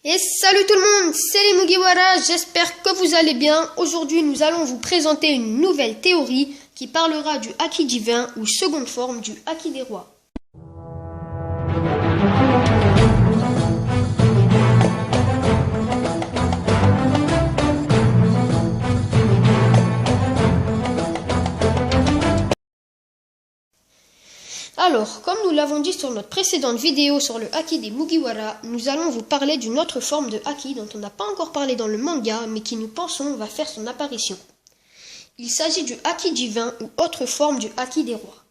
Et salut tout le monde, c'est les Mugiwara, j'espère que vous allez bien. Aujourd'hui nous allons vous présenter une nouvelle théorie qui parlera du Haki divin ou seconde forme du Haki des rois. Alors, comme nous l'avons dit sur notre précédente vidéo sur le Haki des Mugiwara, nous allons vous parler d'une autre forme de Haki dont on n'a pas encore parlé dans le manga, mais qui nous pensons va faire son apparition. Il s'agit du Haki divin ou autre forme du Haki des rois.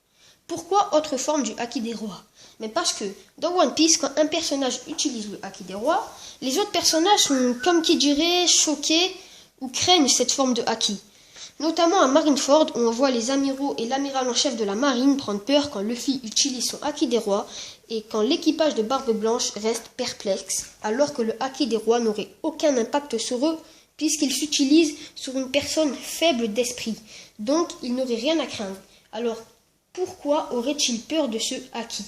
Pourquoi autre forme du Haki des rois? Mais parce que dans One Piece, quand un personnage utilise le Haki des rois, les autres personnages sont comme qui dirait choqués ou craignent cette forme de Haki. Notamment à Marineford où on voit les amiraux et l'amiral en chef de la marine prendre peur quand Luffy utilise son Haki des rois et quand l'équipage de Barbe Blanche reste perplexe alors que le Haki des rois n'aurait aucun impact sur eux puisqu'il s'utilise sur une personne faible d'esprit. Donc il n'aurait rien à craindre. Alors pourquoi aurait-il peur de ce Haki?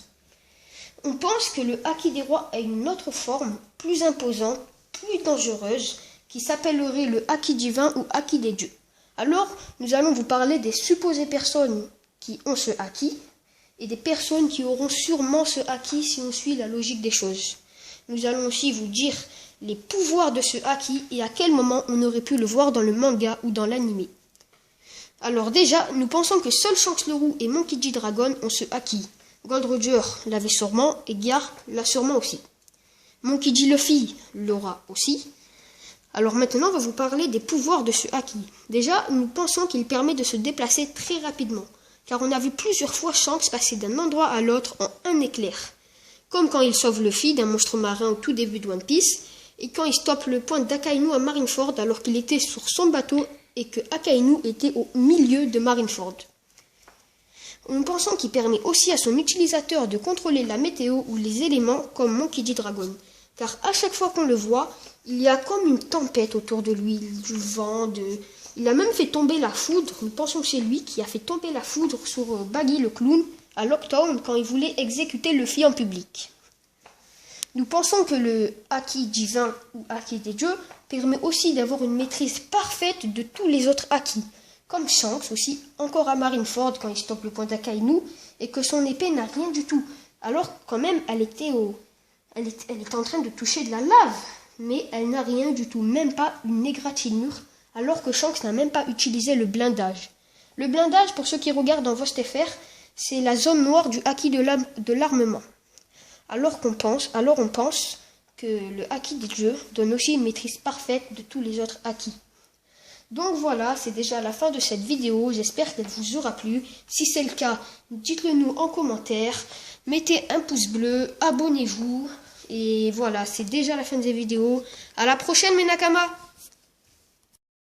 On pense que le Haki des rois a une autre forme, plus imposante, plus dangereuse, qui s'appellerait le Haki divin ou Haki des dieux. Alors, nous allons vous parler des supposées personnes qui ont ce Haki et des personnes qui auront sûrement ce Haki si on suit la logique des choses. Nous allons aussi vous dire les pouvoirs de ce Haki et à quel moment on aurait pu le voir dans le manga ou dans l'anime. Alors déjà, nous pensons que seul Shanks le Roux et Monkey D. Dragon ont ce Haki. Gold Roger l'avait sûrement et Garp l'a sûrement aussi. Monkey D. Luffy l'aura aussi. Alors maintenant, on va vous parler des pouvoirs de ce Haki. Déjà, nous pensons qu'il permet de se déplacer très rapidement, car on a vu plusieurs fois Shanks passer d'un endroit à l'autre en un éclair. Comme quand il sauve Luffy d'un monstre marin au tout début de One Piece, et quand il stoppe le point d'Akainu à Marineford alors qu'il était sur son bateau et que Akainu était au milieu de Marineford. Nous pensons qu'il permet aussi à son utilisateur de contrôler la météo ou les éléments comme Monkey D. Dragon. Car à chaque fois qu'on le voit, il y a comme une tempête autour de lui, du vent, Il a même fait tomber la foudre, nous pensons que c'est lui qui a fait tomber la foudre sur Baggy le clown à Locktown quand il voulait exécuter Luffy en public. Nous pensons que le Haki divin ou Haki des dieux permet aussi d'avoir une maîtrise parfaite de tous les autres Haki, comme Shanks aussi, encore à Marineford quand il stoppe le point d'Akainu et que son épée n'a rien du tout, alors quand même elle était en train de toucher de la lave, mais elle n'a rien du tout, même pas une égratignure, alors que Shanks n'a même pas utilisé le blindage. Le blindage, pour ceux qui regardent dans VostFR, c'est la zone noire du Haki de l'armement. Alors on pense que le Haki des dieux donne aussi une maîtrise parfaite de tous les autres Haki. Donc voilà, c'est déjà la fin de cette vidéo, j'espère qu'elle vous aura plu. Si c'est le cas, dites-le nous en commentaire, mettez un pouce bleu, abonnez-vous. Et voilà, c'est déjà la fin de cette vidéo. À la prochaine mes Nakama!